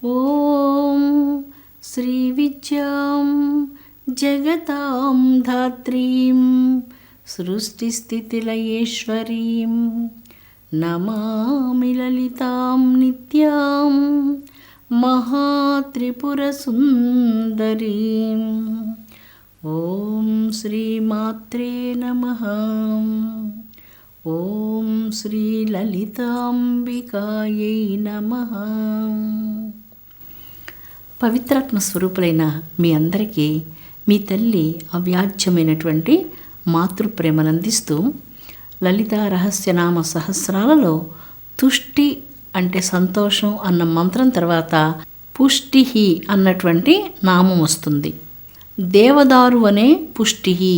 ఓం శ్రీ విద్యాం జగతాం ధాత్రీం సృష్టిస్థితిలయేశ్వరీం నమామి లలితాం నిత్యాం మహాత్రిపురసుందరీం. ఓం శ్రీమాత్రే నమః. ఓం శ్రీ లలితాంబికాయై నమః. పవిత్రాత్మ స్వరూపులైన మీ అందరికీ మీ తల్లి అవ్యాజ్యమైనటువంటి మాతృప్రేమనందిస్తూ లలితా రహస్యనామ సహస్రాలలో తుష్టి అంటే సంతోషం అన్న మంత్రం తర్వాత పుష్టిహి అన్నటువంటి నామం వస్తుంది. దేవదారు అనే పుష్టిహి.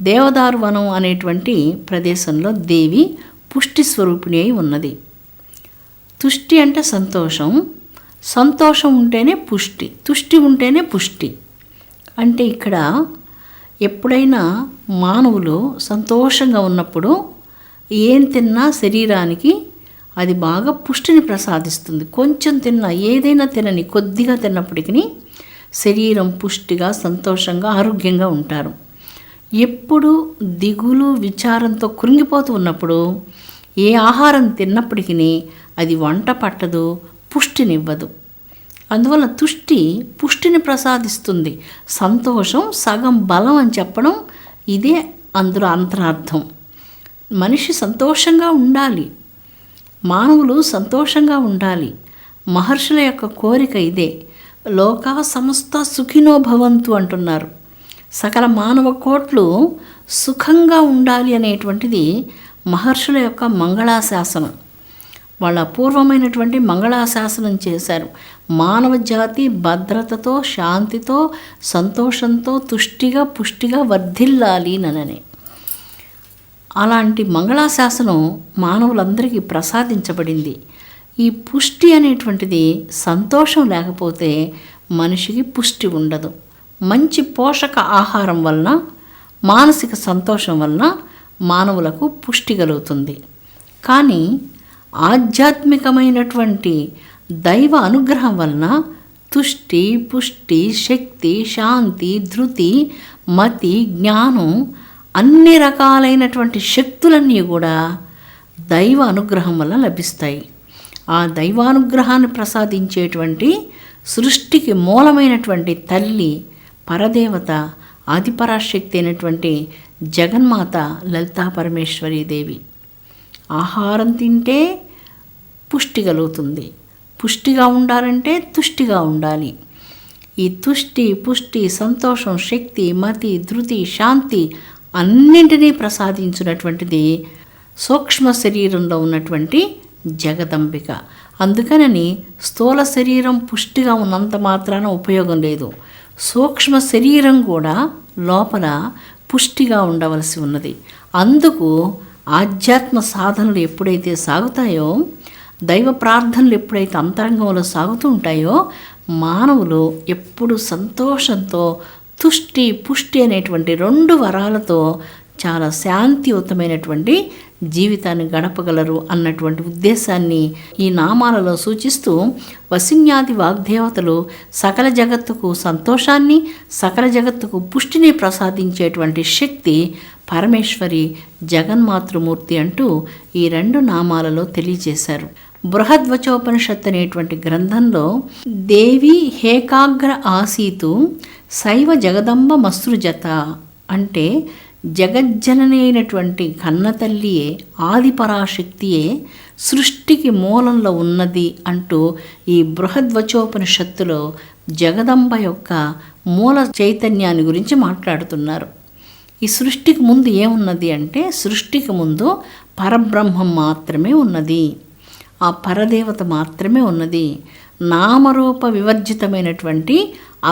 దేవదారు వనం అనేటువంటి ప్రదేశంలో దేవి పుష్టి స్వరూపిణి అయి ఉన్నది. తుష్టి అంటే సంతోషం, సంతోషం ఉంటేనే పుష్టి, తుష్టి ఉంటేనే పుష్టి. అంటే ఇక్కడ ఎప్పుడైనా మానవులు సంతోషంగా ఉన్నప్పుడు ఏం తిన్నా శరీరానికి అది బాగా పుష్టిని ప్రసాదిస్తుంది. కొంచెం తిన్నా, ఏదైనా తినని, కొద్దిగా తిన్నప్పటికీ శరీరం పుష్టిగా సంతోషంగా ఆరోగ్యంగా ఉంటారు. ఎప్పుడు దిగులు విచారంతో కృంగిపోతూ ఉన్నప్పుడు ఏ ఆహారం తిన్నప్పటికీ అది వంట పట్టదు, పుష్టినివ్వదు. అందువల్ల తుష్టి పుష్టిని ప్రసాదిస్తుంది. సంతోషం సగం బలం అని చెప్పడం ఇదే అందులో అంతరార్థం. మనిషి సంతోషంగా ఉండాలి, మానవులు సంతోషంగా ఉండాలి. మహర్షుల యొక్క కోరిక ఇదే. లోకా సమస్త సుఖినో భవంతు అంటున్నారు. సకల మానవ కోట్లు సుఖంగా ఉండాలి అనేటువంటిది మహర్షుల యొక్క మంగళాశాసనం. వాళ్ళ అపూర్వమైనటువంటి మంగళాశాసనం చేశారు. మానవ జాతి భద్రతతో, శాంతితో, సంతోషంతో, తుష్టిగా పుష్టిగా వర్ధిల్లాలి ననని. అలాంటి మంగళాశాసనం మానవులందరికీ ప్రసాదించబడింది. ఈ పుష్టి అనేటువంటిది సంతోషం లేకపోతే మనిషికి పుష్టి ఉండదు. మంచి పోషక ఆహారం వలన, మానసిక సంతోషం వలన మానవులకు పుష్టి కలుగుతుంది. కానీ ఆధ్యాత్మికమైనటువంటి దైవ అనుగ్రహం వలన తుష్టి, పుష్టి, శక్తి, శాంతి, ధృతి, మతి, జ్ఞానం అన్ని రకాలైనటువంటి శక్తులన్నీ కూడా దైవ అనుగ్రహం వల్ల లభిస్తాయి. ఆ దైవానుగ్రహాన్ని ప్రసాదించేటువంటి సృష్టికి మూలమైనటువంటి తల్లి పరదేవత, ఆదిపరాశక్తి అయినటువంటి జగన్మాత లలితా పరమేశ్వరీదేవి. ఆహారం తింటే పుష్టి కలుగుతుంది. పుష్టిగా ఉండాలంటే తుష్టిగా ఉండాలి. ఈ తుష్టి, పుష్టి, సంతోషం, శక్తి, మతి, ధృతి, శాంతి అన్నింటినీ ప్రసాదించినటువంటిది సూక్ష్మ శరీరంలో ఉన్నటువంటి జగదంబిక. అందుకనని స్థూల శరీరం పుష్టిగా ఉన్నంత మాత్రాన ఉపయోగం లేదు. సూక్ష్మ శరీరం కూడా లోపల పుష్టిగా ఉండవలసి ఉన్నది. అందుకు ఆధ్యాత్మ సాధనలు ఎప్పుడైతే సాగుతాయో, దైవ ప్రార్థనలు ఎప్పుడైతే అంతరంగంలో సాగుతూ ఉంటాయో, మానవులు ఎప్పుడు సంతోషంతో తుష్టి, పుష్టి అనేటువంటి రెండు వరాలతో చాలా శాంతియుతమైనటువంటి జీవితాన్ని గడపగలరు అన్నటువంటి ఉద్దేశాన్ని ఈ నామాలలో సూచిస్తూ వసిన్యాది వాగ్దేవతలు సకల జగత్తుకు సంతోషాన్ని, సకల జగత్తుకు పుష్టిని ప్రసాదించేటువంటి శక్తి పరమేశ్వరి జగన్మాతృమూర్తి అంటూ ఈ రెండు నామాలలో తెలియజేశారు. బృహద్వచోపనిషత్ అనేటువంటి గ్రంథంలో దేవి హేకాగ్ర ఆసీతు శైవ జగదంబ మసృజత అంటే జగజ్జనని అయినటువంటి కన్నతల్లియే, ఆదిపరాశక్తియే సృష్టికి మూలంలో ఉన్నది అంటూ ఈ బృహద్వచోపనిషత్తులో జగదంబ యొక్క మూల చైతన్యాన్ని గురించి మాట్లాడుతున్నారు. ఈ సృష్టికి ముందు ఏమున్నది అంటే, సృష్టికి ముందు పరబ్రహ్మం మాత్రమే ఉన్నది, ఆ పరదేవత మాత్రమే ఉన్నది. నామరూప వివర్జితమైనటువంటి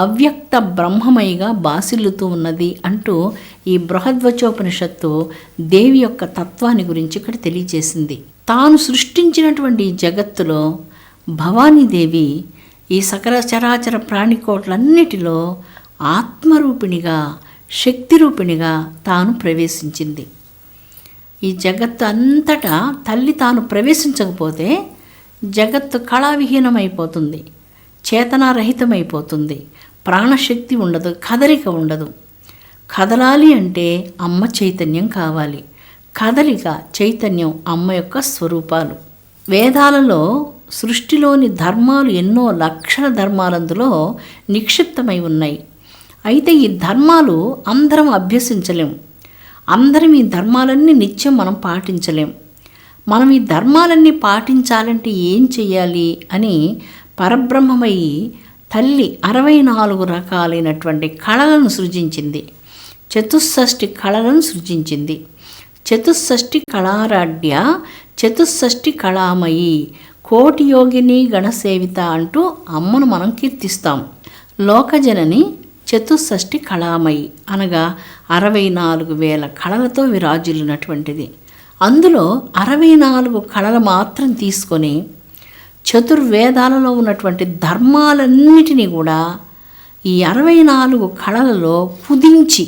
అవ్యక్త బ్రహ్మమయిగా బాసిల్లుతూ ఉన్నది అంటూ ఈ బృహద్వచోపనిషత్తు దేవి యొక్క తత్వాన్ని గురించి ఇక్కడ తెలియజేసింది. తాను సృష్టించినటువంటి జగత్తులో భవానీదేవి ఈ సకల చరాచర ప్రాణికోట్లన్నిటిలో ఆత్మరూపిణిగా, శక్తిరూపిణిగా తాను ప్రవేశించింది. ఈ జగత్తు అంతటా తల్లి తాను ప్రవేశించకపోతే జగత్తు కళావిహీనమైపోతుంది. చేతనారహితమైపోతుంది, ప్రాణశక్తి ఉండదు, కదలిక ఉండదు. కదలాలి అంటే అమ్మ చైతన్యం కావాలి. కదలిక, చైతన్యం అమ్మ యొక్క స్వరూపాలు. వేదాలలో సృష్టిలోని ధర్మాలు ఎన్నో లక్షల ధర్మాలందులో నిక్షిప్తమై ఉన్నాయి. అయితే ఈ ధర్మాలు అందరం అభ్యసించలేం. అందరం ఈ ధర్మాలన్నీ నిత్యం మనం పాటించలేం. మనం ఈ ధర్మాలన్నీ పాటించాలంటే ఏం చెయ్యాలి అని పరబ్రహ్మమయ్యి తల్లి 64 రకాలైనటువంటి కళలను సృజించింది. చతుషష్ఠి కళలను సృజించింది. చతుషష్ఠి కళారాడ్య, చతుషష్ఠి కళామయి, కోటి యోగిని గణసేవిత అంటూ అమ్మను మనం కీర్తిస్తాం. లోకజనని చతుషష్ఠి కళామయి అనగా 64,000 కళలతో విరాజిల్లునటువంటిది. అందులో 64 కళలు మాత్రం తీసుకొని చతుర్వేదాలలో ఉన్నటువంటి ధర్మాలన్నిటినీ కూడా ఈ 64 కళలలో కుదించి,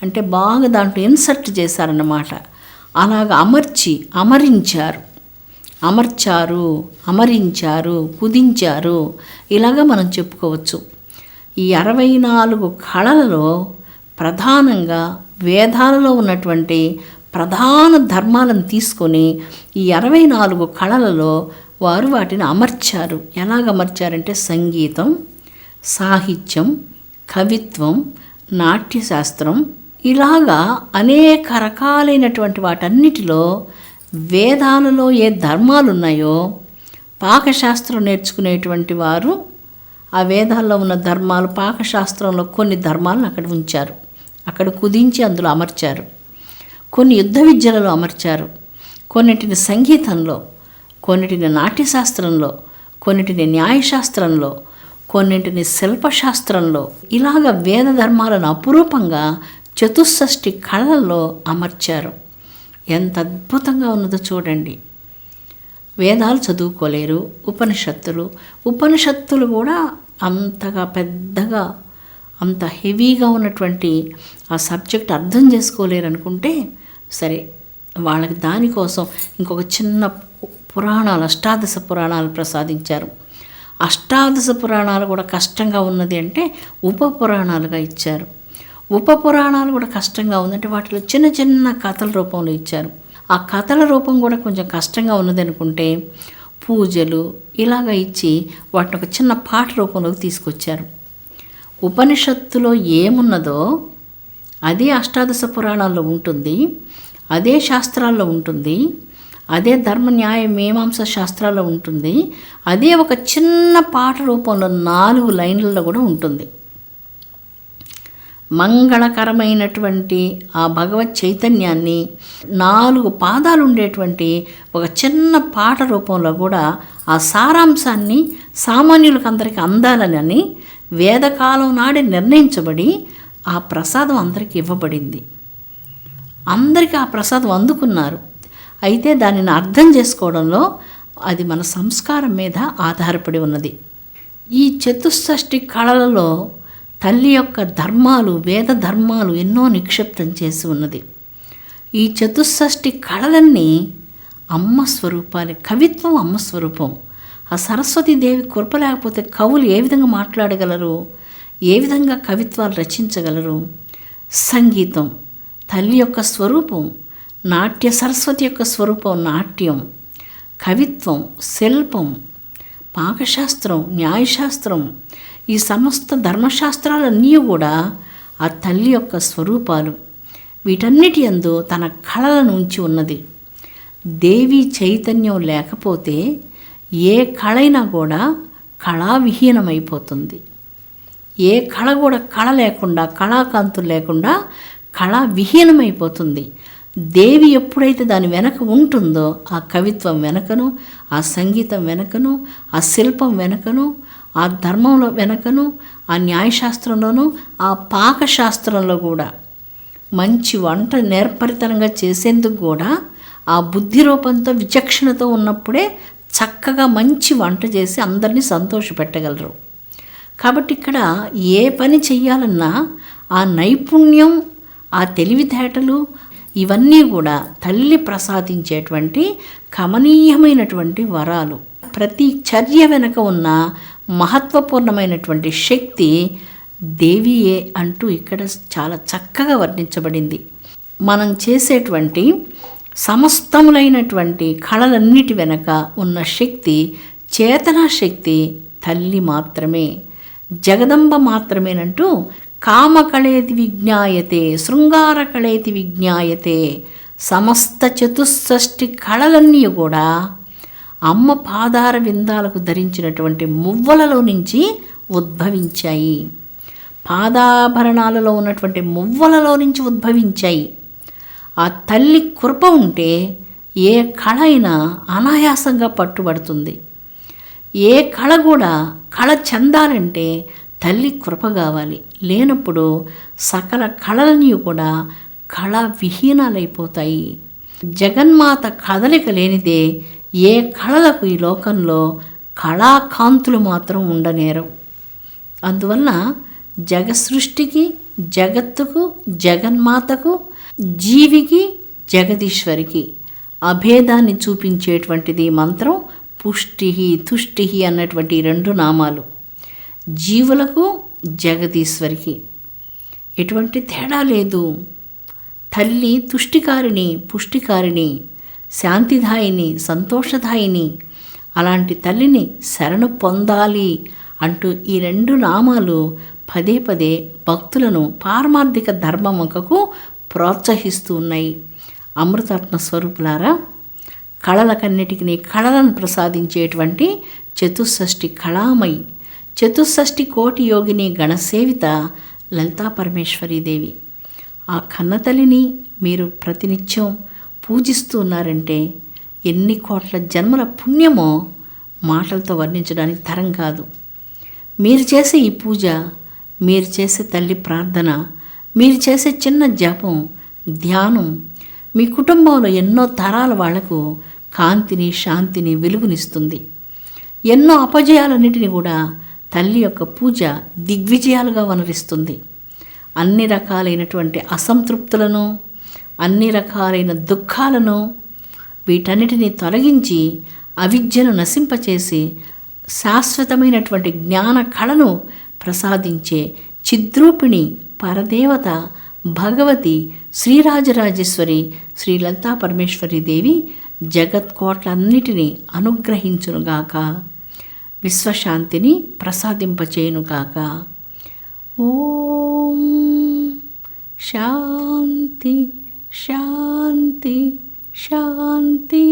అంటే బాగా దాంట్లో ఇన్సర్ట్ చేశారన్నమాట. అలాగ అమరించారు, అమరించారు, కుదించారు, ఇలాగా మనం చెప్పుకోవచ్చు. ఈ 64 కళలలో ప్రధానంగా వేదాలలో ఉన్నటువంటి ప్రధాన ధర్మాలను తీసుకొని ఈ 64 కళలలో వారు వాటిని అమర్చారు. ఎలాగ అమర్చారంటే సంగీతం, సాహిత్యం, కవిత్వం, నాట్యశాస్త్రం, ఇలాగా అనేక రకాలైనటువంటి వాటన్నిటిలో వేదాలలో ఏ ధర్మాలు ఉన్నాయో పాకశాస్త్రం నేర్చుకునేటువంటి వారు ఆ వేదాల్లో ఉన్న ధర్మాలు, పాకశాస్త్రంలో కొన్ని ధర్మాలను అక్కడ ఉంచారు, అక్కడ కుదించి అందులో అమర్చారు. కొన్ని యుద్ధ విద్యలలో అమర్చారు, కొన్నిటిని సంగీతంలో, కొన్నిటిని నాట్యశాస్త్రంలో, కొన్నిటిని న్యాయశాస్త్రంలో, కొన్నింటిని శిల్పశాస్త్రంలో, ఇలాగ వేద ధర్మాలను అపురూపంగా చతుషష్ఠి కళల్లో అమర్చారు. ఎంత అద్భుతంగా ఉన్నదో చూడండి. వేదాలు చదువుకోలేరు, ఉపనిషత్తులు కూడా అంతగా పెద్దగా అంత హెవీగా ఉన్నటువంటి ఆ సబ్జెక్ట్ అర్థం చేసుకోలేరు అనుకుంటే సరే, వాళ్ళకి దానికోసం ఇంకొక చిన్న పురాణాలు, అష్టాదశ పురాణాలు ప్రసాదించారు. అష్టాదశ పురాణాలు కూడా కష్టంగా ఉన్నది అంటే ఉప పురాణాలుగా ఇచ్చారు. ఉప పురాణాలు కూడా కష్టంగా ఉందంటే వాటిలో చిన్న చిన్న కథల రూపంలో ఇచ్చారు. ఆ కథల రూపం కూడా కొంచెం కష్టంగా ఉన్నది అనుకుంటే పూజలు ఇలాగ ఇచ్చి వాటిని ఒక చిన్న పాట రూపంలోకి తీసుకొచ్చారు. ఉపనిషత్తులో ఏమున్నదో అదే అష్టాదశ పురాణాల్లో ఉంటుంది, అదే శాస్త్రాల్లో ఉంటుంది, అదే ధర్మ న్యాయ మీమాంస శాస్త్రాల్లో ఉంటుంది, అదే ఒక చిన్న పాట రూపంలో 4 లైన్లలో కూడా ఉంటుంది. మంగళకరమైనటువంటి ఆ భగవత్ చైతన్యాన్ని 4 పాదాలు ఉండేటువంటి ఒక చిన్న పాట రూపంలో కూడా ఆ సారాంశాన్ని సామాన్యులకు అందరికీ అందాలని వేదకాలం నాడే నిర్ణయించబడి ఆ ప్రసాదం అందరికీ ఇవ్వబడింది. అందరికీ ఆ ప్రసాదం అందుకున్నారు. అయితే దానిని అర్థం చేసుకోవడంలో అది మన సంస్కారం మీద ఆధారపడి ఉన్నది. ఈ చతుషష్ఠి కళలలో తల్లి యొక్క ధర్మాలు, వేద ధర్మాలు ఎన్నో నిక్షిప్తం చేసి ఉన్నది. ఈ చతుషష్ఠి కళలన్నీ అమ్మ స్వరూపాలే. కవిత్వం అమ్మ స్వరూపం. ఆ సరస్వతీదేవి కృప లేకపోతే కవులు ఏ విధంగా మాట్లాడగలరు, ఏ విధంగా కవిత్వాలు రచించగలరు? సంగీతం తల్లి యొక్క స్వరూపం, నాట్య సరస్వతి యొక్క స్వరూపం నాట్యం, కవిత్వం, శిల్పం, పాకశాస్త్రం, న్యాయశాస్త్రం, ఈ సమస్త ధర్మశాస్త్రాలన్నీ కూడా ఆ తల్లి యొక్క స్వరూపాలు. వీటన్నిటి యందు తన కళలను ఉంచి ఉన్నది. దేవి చైతన్యం లేకపోతే ఏ కళైనా కూడా కళావిహీనమైపోతుంది. ఏ కళ కూడా కళ లేకుండా, కళాకాంతులు లేకుండా కళావిహీనమైపోతుంది. దేవి ఎప్పుడైతే దాని వెనక ఉంటుందో ఆ కవిత్వం వెనకను, ఆ సంగీతం వెనకను, ఆ శిల్పం వెనకను, ఆ ధర్మంలో వెనకను, ఆ న్యాయశాస్త్రంలోనూ, ఆ పాకశాస్త్రంలో కూడా మంచి వంట నేర్పరితనంగా చేసేందుకు కూడా ఆ బుద్ధి రూపంతో విచక్షణతో ఉన్నప్పుడే చక్కగా మంచి వంట చేసి అందరినీ సంతోషపెట్టగలరు. కాబట్టి ఇక్కడ ఏ పని చెయ్యాలన్నా ఆ నైపుణ్యం, ఆ తెలివితేటలు ఇవన్నీ కూడా తల్లి ప్రసాదించేటువంటి కమనీయమైనటువంటి వరాలు. ప్రతి చర్య వెనుక ఉన్న మహత్వపూర్ణమైనటువంటి శక్తి దేవియే అంటూ ఇక్కడ చాలా చక్కగా వర్ణించబడింది. మనం చేసేటువంటి సమస్తములైనటువంటి కళలన్నిటి వెనక ఉన్న శక్తి, చేతనా శక్తి తల్లి మాత్రమే, జగదంబ మాత్రమేనంటూ కామకళేతి విజ్ఞాయతే, శృంగారకళేతి విజ్ఞాయతే, సమస్త చతుషష్ఠి కళలన్నీ కూడా అమ్మ పాదార విందాలకు ధరించినటువంటి మువ్వలలో నుంచి ఉద్భవించాయి. పాదాభరణాలలో ఉన్నటువంటి మువ్వలలో నుంచి ఉద్భవించాయి. ఆ తల్లి కృప ఉంటే ఏ కళ అయినా అనాయాసంగా పట్టుబడుతుంది. ఏ కళ కూడా కళ చెందాలంటే తల్లి కృప కావాలి. లేనప్పుడు సకల కళలన్నీ కూడా కళా విహీనాలైపోతాయి. జగన్మాత కదలిక లేనిదే ఏ కళలకు ఈ లోకంలో కళాకాంతులు మాత్రం ఉండనేరవు. అందువల్ల జగసృష్టికి, జగత్తుకు, జగన్మాతకు, జీవికి, జగదీశ్వరికి అభేదాన్ని చూపించేటువంటిది మంత్రం పుష్టి, తుష్టి అన్నటువంటి 2 నామాలు. జీవులకు, జగదీశ్వరికి ఎటువంటి తేడా లేదు. తల్లి తుష్టికారిణి, పుష్టికారిణి, శాంతిదాయిని, సంతోషదాయిని. అలాంటి తల్లిని శరణు పొందాలి అంటూ ఈ 2 నామాలు పదే పదే భక్తులను పారమార్థిక ధర్మముఖకు ప్రోత్సహిస్తూ ఉన్నాయి. అమృతాత్మ స్వరూపులారా, కళలకన్నిటికీ కళలను ప్రసాదించేటువంటి చతుషష్ఠి కళామయి, చతుషష్ఠి కోటి యోగిని గణసేవిత లలితా పరమేశ్వరీదేవి. ఆ కన్నతల్లిని మీరు ప్రతినిత్యం పూజిస్తూ ఉన్నారంటే ఎన్ని కోట్ల జన్మల పుణ్యమో మాటలతో వర్ణించడానికి తరం కాదు. మీరు చేసే ఈ పూజ, మీరు చేసే తల్లి ప్రార్థన, మీరు చేసే చిన్న జపం, ధ్యానం మీ కుటుంబంలో ఎన్నో తరాల వాళ్లకు కాంతిని, శాంతిని, వెలుగునిస్తుంది. ఎన్నో అపజయాలన్నిటిని కూడా తల్లి యొక్క పూజ దిగ్విజయాలుగా వనరిస్తుంది. అన్ని రకాలైనటువంటి అసంతృప్తులను, అన్ని రకాలైన దుఃఖాలను, వీటన్నిటిని తొలగించి అవిద్యను నశింపచేసి శాశ్వతమైనటువంటి జ్ఞాన కళను ప్రసాదించే చిద్రూపిణి పరదేవత భగవతి శ్రీరాజరాజేశ్వరి శ్రీ లలితా పరమేశ్వరి దేవి జగత్కోట్లన్నిటినీ అనుగ్రహించునుగాక, విశ్వశాంతిని ప్రసాదింపచేయునుగాక. ఓం శాంతి శాంతి శాంతి.